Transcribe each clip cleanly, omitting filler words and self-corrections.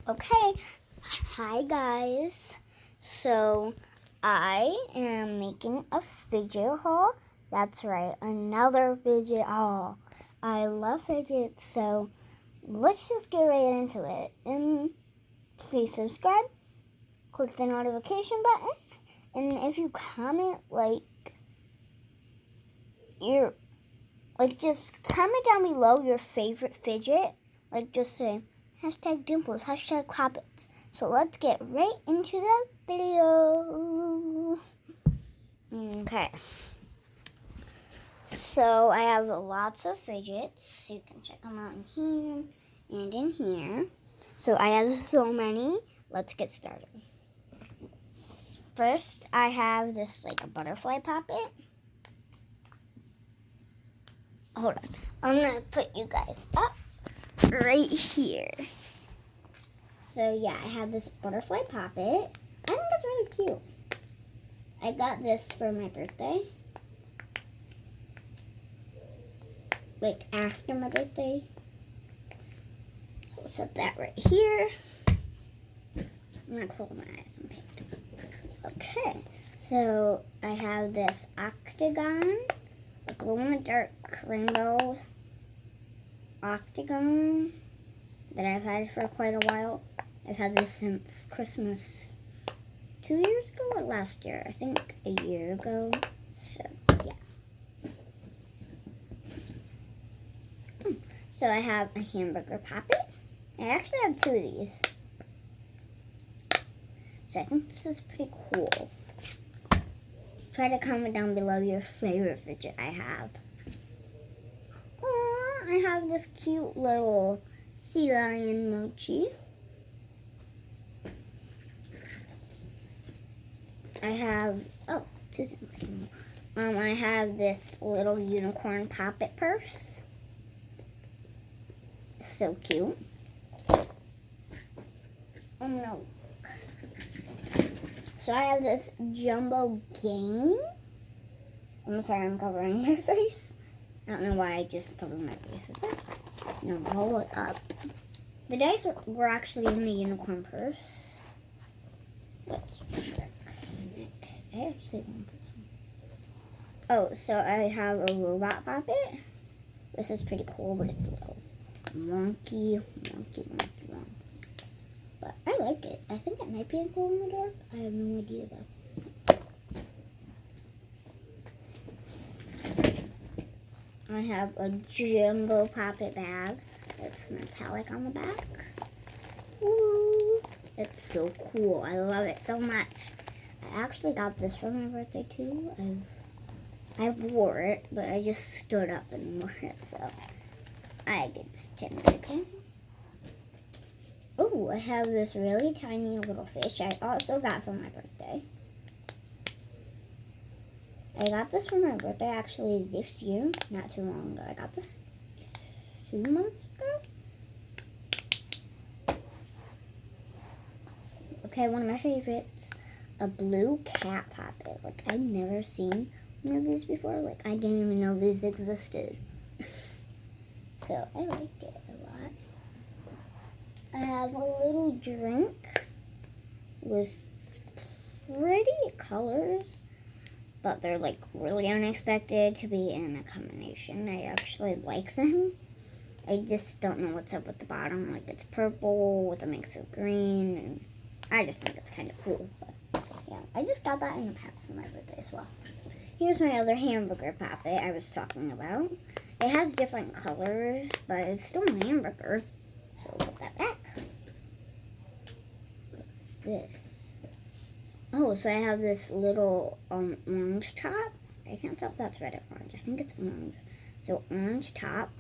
Okay, hi guys. So I am making a fidget haul. That's right, another fidget haul. I love fidgets, so let's just get right into it. And please subscribe, click the notification button, and if you comment just comment down below your favorite fidget. Just say #dimples, #hobbits. So let's get right into the video. Okay. So I have lots of fidgets. You can check them out in here and in here. So I have so many. Let's get started. First, I have this a butterfly puppet. Hold on. I'm going to put you guys up right here. So yeah, I have this butterfly puppet. I think it's really cute. I got this for my birthday. After my birthday. So I'll set that right here. I'm gonna close my eyes and paint. Okay, so I have this octagon, a glow-in-the-dark rainbow octagon that I've had for quite a while. I've had this since Christmas 2 years ago or last year. I think a year ago. So, yeah. So I have a hamburger puppet. I actually have 2 of these. So I think this is pretty cool. Try to comment down below your favorite fidget I have. Aww, I have this cute little sea lion mochi. I have, 2 things came out. I have this little unicorn poppet purse. So cute. Oh no. So I have this jumbo game. I'm sorry, I'm covering my face. I don't know why I just covered my face with that. No, roll it up. The dice were actually in the unicorn purse. Let's check. I actually want this one. Oh, so I have a robot puppet. This is pretty cool, but it's a little wonky. But I like it. I think it might be a glow in the dark. I have no idea though. I have a jumbo puppet bag. It's metallic on the back. Ooh, it's so cool. I love it so much. I actually got this for my birthday too. I wore it, but I just stood up and wore it, so I give this 10 out of 10. Oh, I have this really tiny little fish I also got for my birthday. I got this for my birthday actually this year, not too long ago. I got this 2 months ago. Okay, one of my favorites, a blue cat puppet. I've never seen one of these before. I didn't even know these existed. So I like it a lot. I have a little drink with pretty colors, but they're really unexpected to be in a combination. I actually like them. I just don't know what's up with the bottom. It's purple with a mix of green, and I just think it's kind of cool. But yeah, I just got that in a pack for my birthday as well. Here's my other hamburger puppet I was talking about. It has different colors, but it's still a hamburger. So we'll put that back. What's this? Oh, so I have this little orange top. I can't tell if that's red or orange. I think it's orange. So orange top.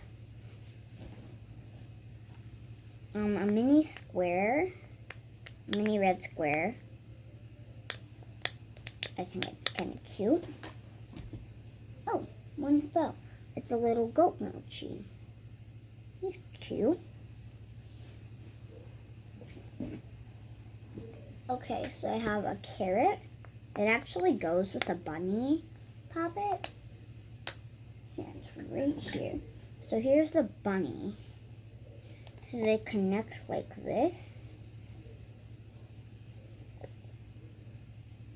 A mini square. Mini red square. I think it's kind of cute. Oh, one fell. It's a little goat mochi. He's cute. Okay, so I have a carrot. It actually goes with a bunny puppet. Yeah, it's right here. So here's the bunny. So they connect like this.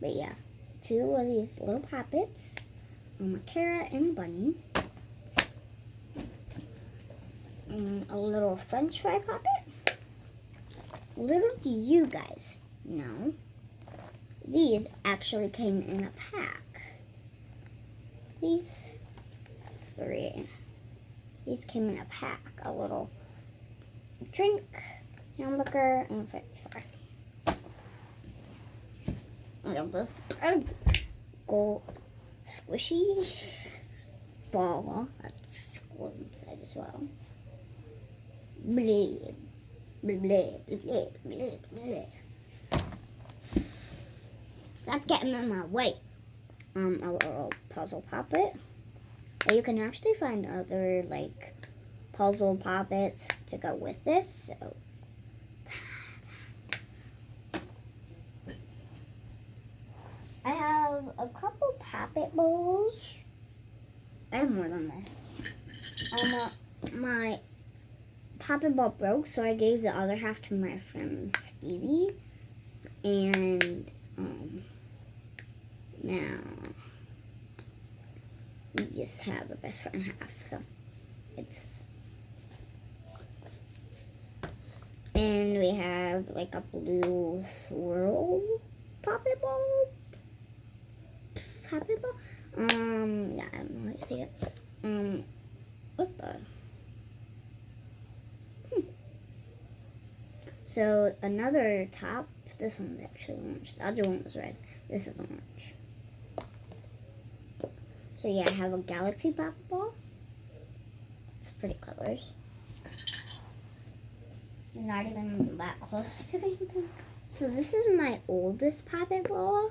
But yeah, two of these little puppets, a carrot and a bunny, and a little French fry puppet. Little do you guys know, these actually came in a pack. These three. These came in a pack. A little drink, hamburger, and French fry. And this gold squishy ball that's gold inside as well. Blah, blah, blah, blah, blah, blah. Stop getting in my way. A little puzzle puppet. You can actually find other like puzzle puppets to go with this. So I have a couple puppet bowls. I have more than this. My puppet ball broke, so I gave the other half to my friend Stevie, and now we just have a best friend half, so it's, and we have like a blue swirl puppet ball. Yeah, I don't know how to say it. What the? So another top. This one's actually orange. The other one was red. This is orange. So yeah, I have a galaxy puppet ball. It's pretty colors. Not even that close to anything. So this is my oldest puppet ball.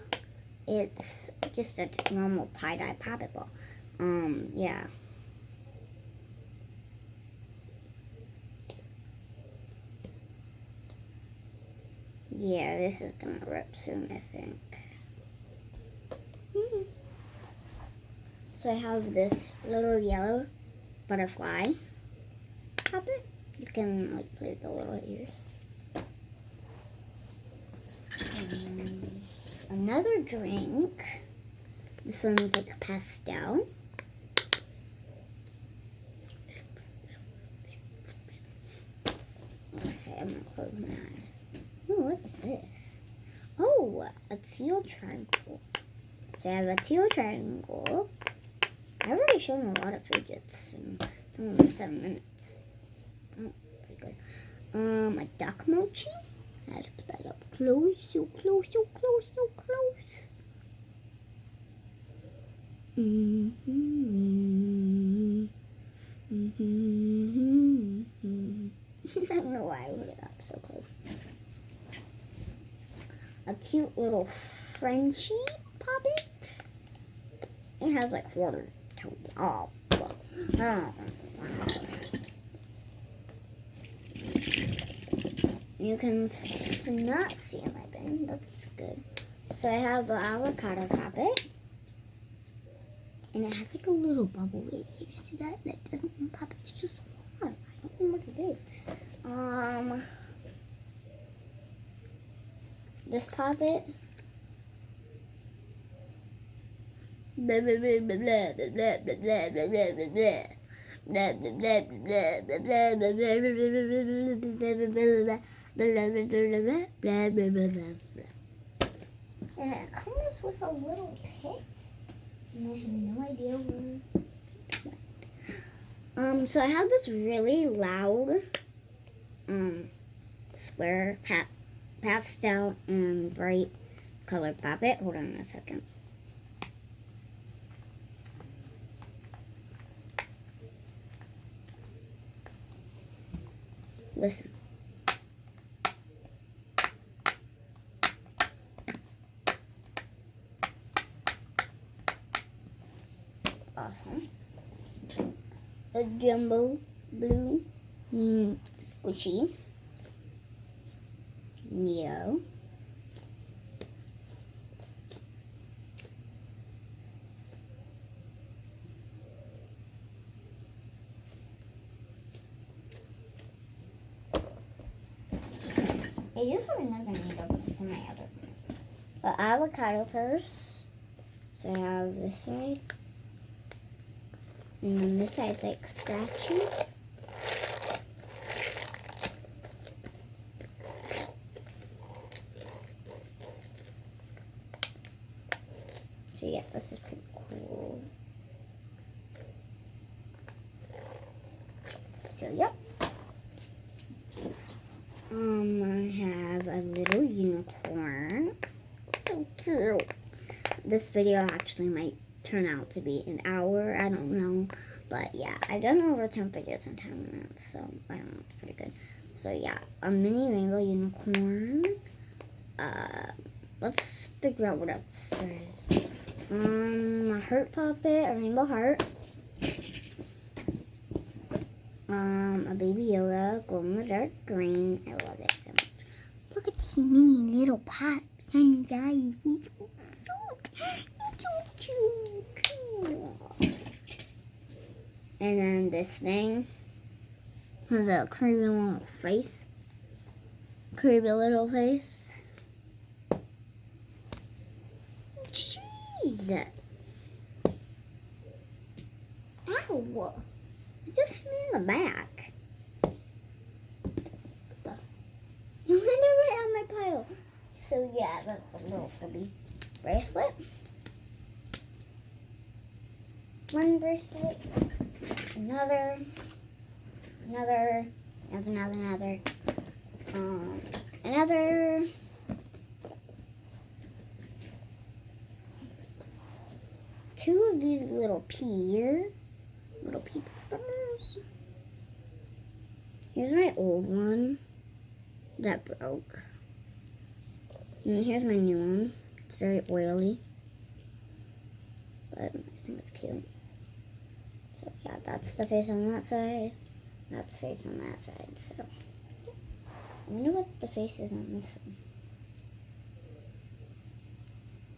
It's just a normal tie-dye puppet ball. Yeah. Yeah, this is gonna rip soon, I think. So I have this little yellow butterfly puppet. You can like play with the little ears. Another drink. This one's like pastel. Okay, I'm gonna close my eyes. Oh, what's this? Oh, a teal triangle. So I have a teal triangle. I've already shown a lot of fidgets, and it's only been 7 minutes. Oh, pretty good. A duck mochi. I have to put that up close, so close, so close, so close. I don't know why I put it up so close. A cute little Frenchie puppet. It has like 4 toes. Oh, wow. You can not see my bin. That's good. So I have an avocado puppet. And it has like a little bubble right here. See that? That doesn't pop. It's just water. I don't know what it is. This puppet. Blah blah blah blah blah blah blah blah blah blah blah blah. Blah blah blah blah blah blah blah blah blah blah. And it comes with a little pit. And I have no idea where it went. So I have this really loud square pastel and bright color puppet. Hold on a second. Listen. Awesome. A jumbo blue squishy Neo. I do have another needle, but it's in my other room. an avocado purse. So I have this side. And then this side's like scratchy. So yeah, this is pretty cool. So yep. I have a little unicorn. So cute. This video actually might turn out to be an hour. I don't know. But yeah, I've done over 10 videos in 10 minutes. So I don't know, it's pretty good. So yeah, a mini rainbow unicorn. Let's figure out what else there is. A heart puppet, a rainbow heart. A baby Yoda, glow in the dark green. I love it so much. Look at these mini little pops on his eyes. He's so cute. He's so cute. And then this thing has a creepy little face. Creepy little face. Jeez. Ow. It just hit me in the back. You landed right on my pile. So yeah, that's a little silly bracelet. One bracelet. Another. Another. Two of these little peas. Little pea peppers. Here's my old one that broke. And here's my new one. It's very oily, but I think it's cute. So yeah, that's the face on that side. That's the face on that side. So I wonder what the face is on this one.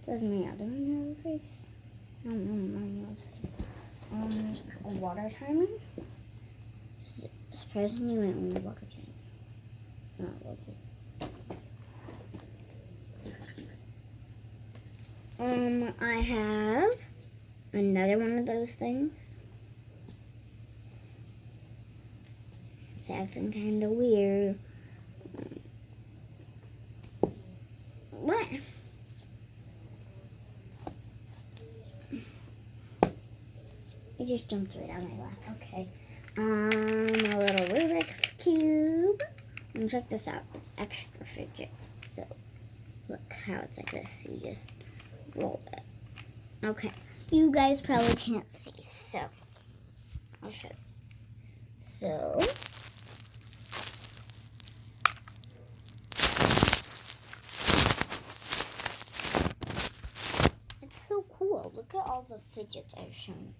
Doesn't the other one have a face? No. A water timer. Surprisingly, my only water timer. Not local. I have another one of those things. It's acting kind of weird. What? It just jumped right on my lap. Okay. A little Rubik's Cube. And check this out. It's extra fidget. So, look how it's like this. You just roll it. Okay. You guys probably can't see. So, I'll show you. So, it's so cool. Look at all the fidgets I've shown.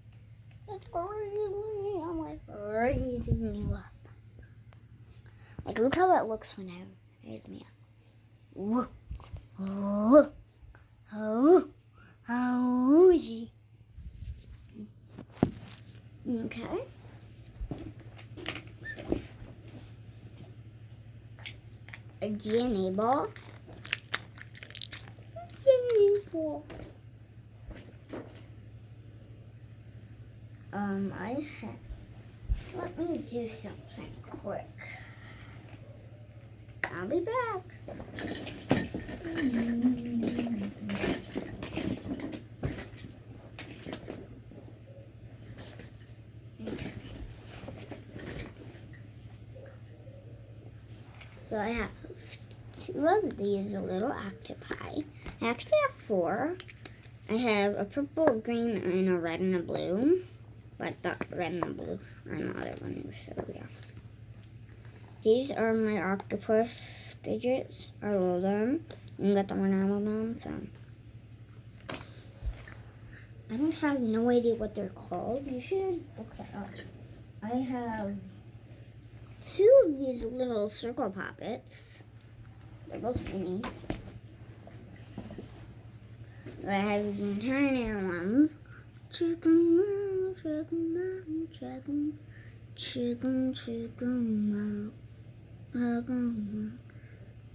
That's crazy. I'm like raising you up. Like, look how it looks when I raise me up. Whoa. Oh. Oh. Oh. Okay. A G&A ball. G&A ball. Let me do something quick. I'll be back. So I have two of these little octopi. I actually have four. I have a purple, a green, and a red and a blue. But the red and the blue are in the other one. So yeah. These are my octopus fidgets. I love them. You got the one out of them, so. I don't have no idea what they're called. You should look that up. I have two of these little circle poppets. They're both mini. I have the tiny ones. Chicken, chicken, chicken, chicken, chicken, chicken,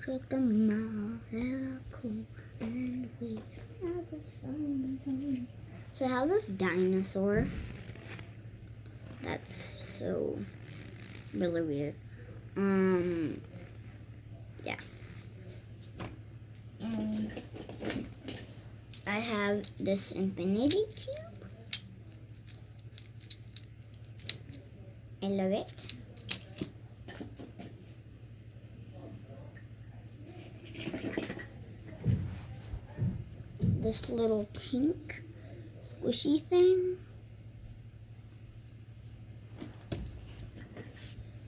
with them all that are cool, and we have a song. So I have this dinosaur. That's so really weird. Yeah. I have this infinity cube. I love it. This little pink squishy thing.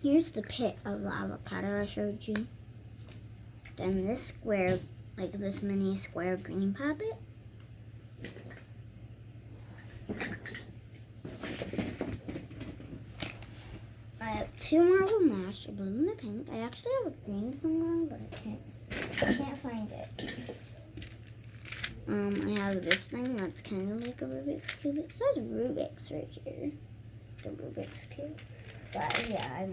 Here's the pit of the avocado I showed you. Then this square, like this mini square green puppet. I have two marble mash, a blue and a pink. I actually have a green somewhere, but I can't find it. I have this thing that's kind of like a Rubik's Cube. It says Rubik's right here. The Rubik's Cube. But yeah,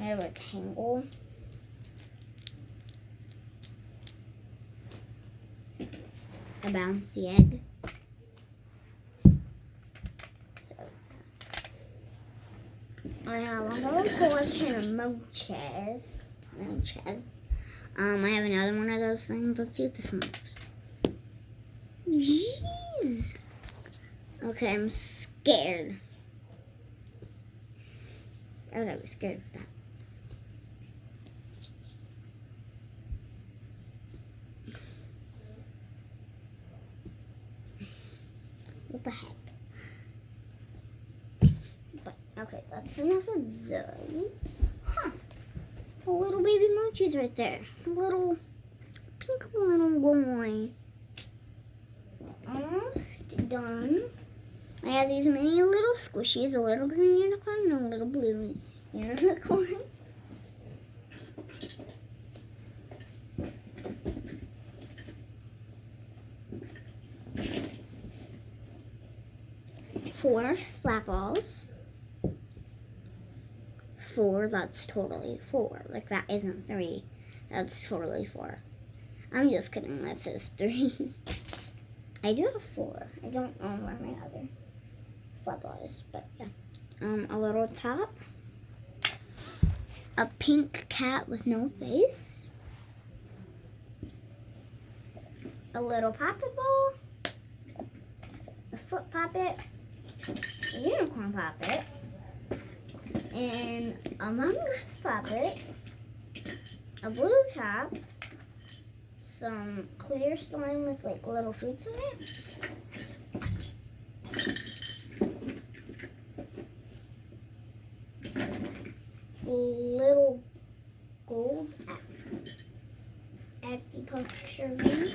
I have a tangle. A bouncy egg. So, I have a whole collection of moches. I have another one of those things. Let's see what this one looks. Jeez. Okay, I'm scared. I was scared of that. What the heck? But okay, that's enough of those. Huh. A little baby mochi's right there. A little pink little boy. Almost done. I have these mini little squishies, a little green unicorn and a little blue unicorn. Four splat balls. Four, that's totally four. Like that isn't three. That's totally four. I'm just kidding, that says three. I do have four. I don't know where my other splat ball is, but yeah. A little top. A pink cat with no face. A little poppet ball. A foot poppet. A unicorn poppet. And Among Us poppet. A blue top. Some clear slime with like little fruits in it. Little gold acupuncture ring.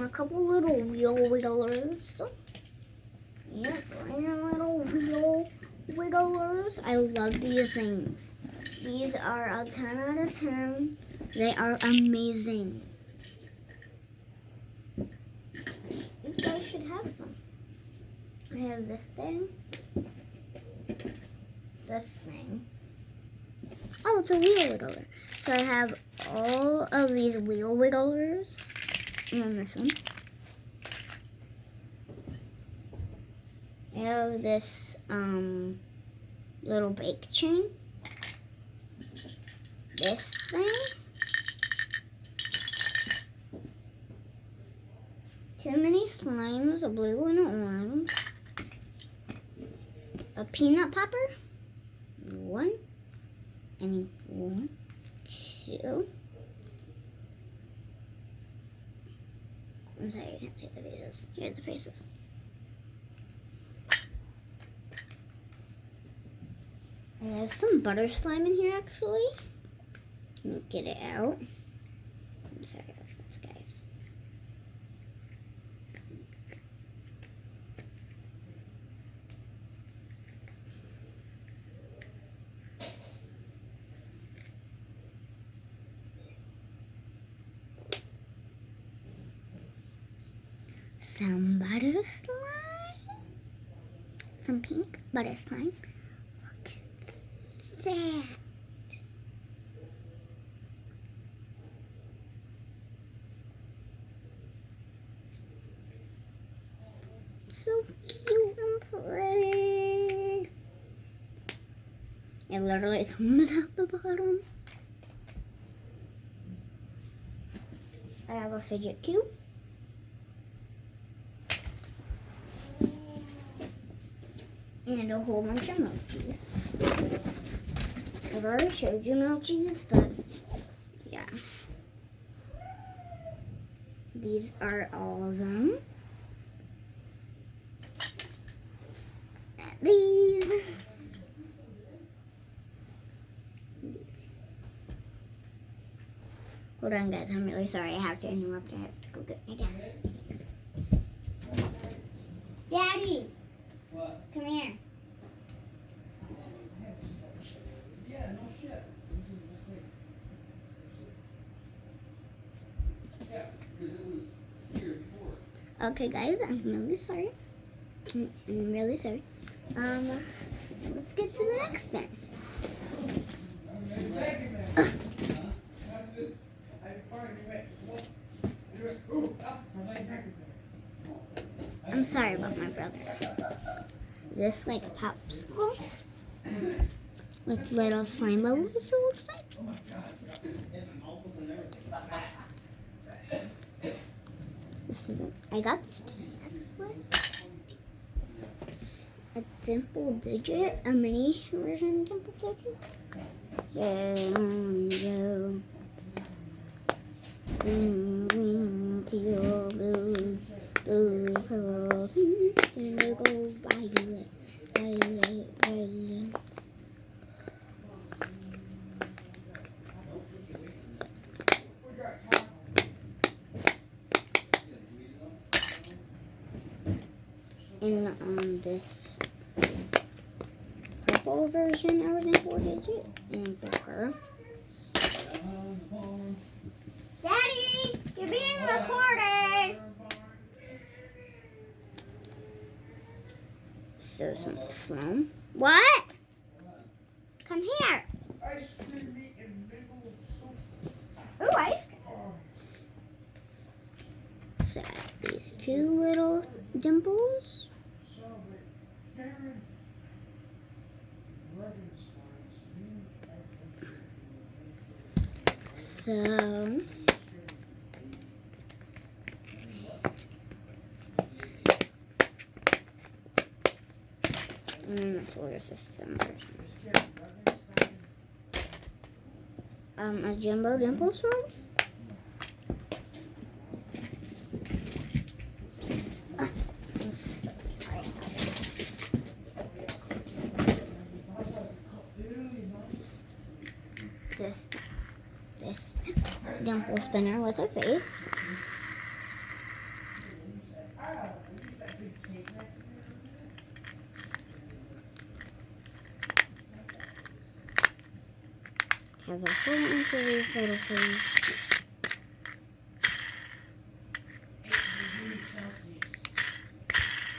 A couple little wheel wigglers. Yep, and little wheel wigglers. I love these things. These are a 10 out of 10. They are amazing. You guys should have some. I have this thing. This thing. Oh, it's a wheel wiggler. So I have all of these wheel wigglers. And then this one. I have this little bake chain. This thing. Two mini slimes, a blue and an orange. A peanut popper. One, two. I'm sorry, I can't see the faces. Here are the faces. There's some butter slime in here, actually. Let me get it out. I'm sorry about this, guys. Some butter slime. Some pink butter slime. Look at that. so cute and pretty. It literally comes out the bottom. I have a fidget cube. And a whole bunch of emojis. I've already showed you emojis, but yeah. These are all of them. These. Hold on, guys. I'm really sorry. I have to interrupt. I have to go get my dad. Daddy! What? Come here. Yeah, no shit. Yeah, because it was here before. Okay, guys. I'm really sorry. I'm really sorry. Let's get to the next bin. I'm sorry about my brother. This like a popsicle with little slime bubbles, it looks like. Oh my god. I got this today, actually. A dimple digit, a mini version dimple digit. Go. Green, green, teal, blue, blue, purple, pink, indigo, violet, violet, violet. In this purple version, I was in 4 digit and bigger. Daddy, you're being recorded. So some foam. What? Come here. Ice cream meat and maple social. Ooh, ice cream. So I have these 2 little dimples. Karen. So and then the solar system version. A jumbo dimple sword. I'm so sorry. This dimple spinner with a face. Has a whole bunch of these little things.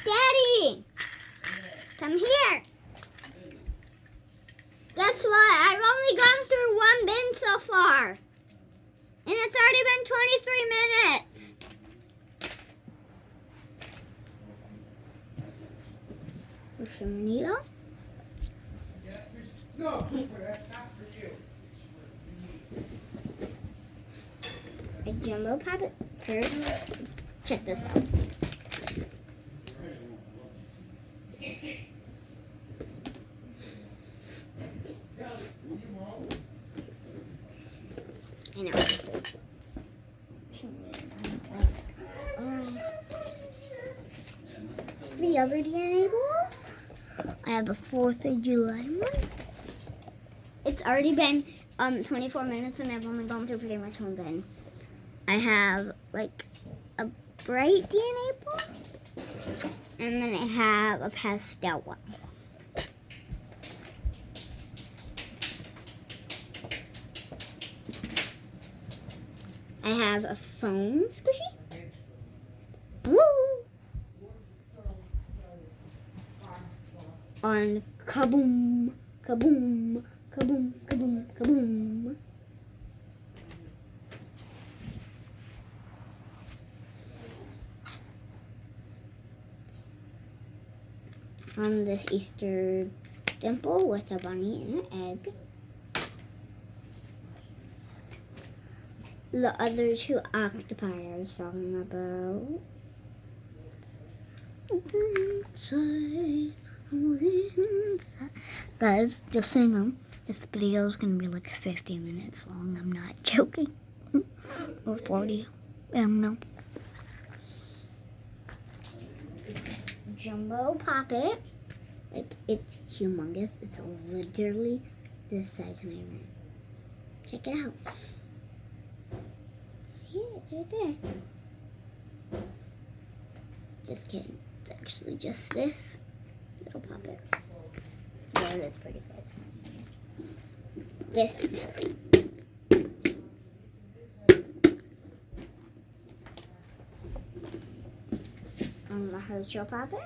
Daddy! Come here! Guess what? I've only gone through 1 bin so far. And it's already been 23 minutes. With some needle. No, that's not for you. A jumbo puppet purse. Check this out. I know. The other DNA balls. I have a 4th of July one. It's already been 24 minutes and I've only gone through pretty much 1 bin. I have like a bright DNA ball and then I have a pastel one. I have a foam squishy. Woo! On kaboom, kaboom, kaboom, kaboom, kaboom. on this Easter dimple with a bunny and an egg. The other two octopi I was talking about. Guys, just so you know, this video is going to be like 50 minutes long. I'm not joking. Or 40. No. Jumbo Poppet. Like, it's humongous. It's literally the size of my room. Check it out. See it? It's right there. Just kidding. It's actually just this little puppet. Yeah, it is pretty good. This. The heart shell puppet.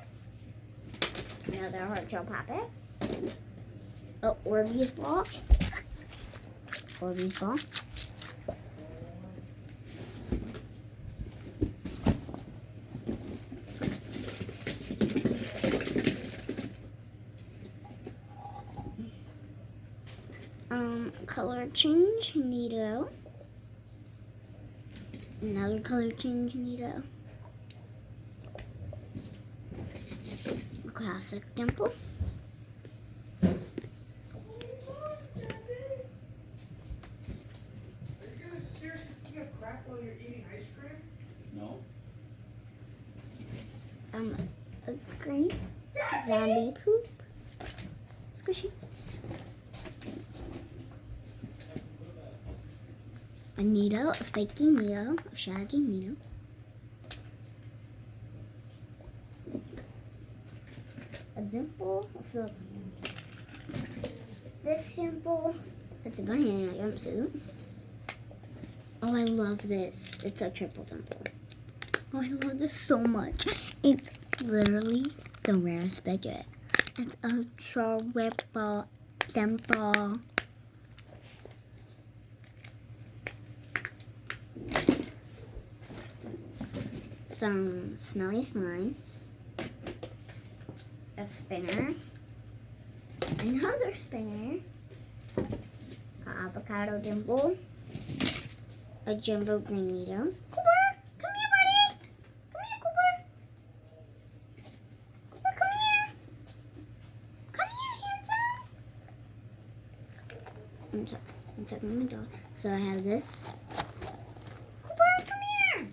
Another heart shell puppet. Oh, Orbeez ball. Orbeez ball. Color change neato. Another color change neato. Classic dimple. Are you gonna seriously take a crap while you're eating ice cream? No. A green zombie poop. Squishy. A neato, a spiky neato, a shaggy neato. A dimple, so this dimple, it's a bunny in a jumpsuit. Oh, I love this. It's a triple dimple. Oh, I love this so much. It's literally the rarest Fidget. It's a triple dimple. Some smelly slime. A spinner, another spinner, an avocado dimple, a jumbo green needle. Cooper, come here, buddy. Come here, Cooper. Cooper, come here. Come here, handsome. I'm talking to my dog. So I have this. Cooper, come here.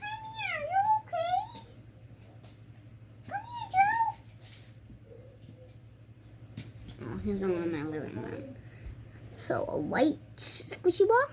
Come here. You okay? Come here, Joe. Oh, he's going in my living room. So a white squishy ball.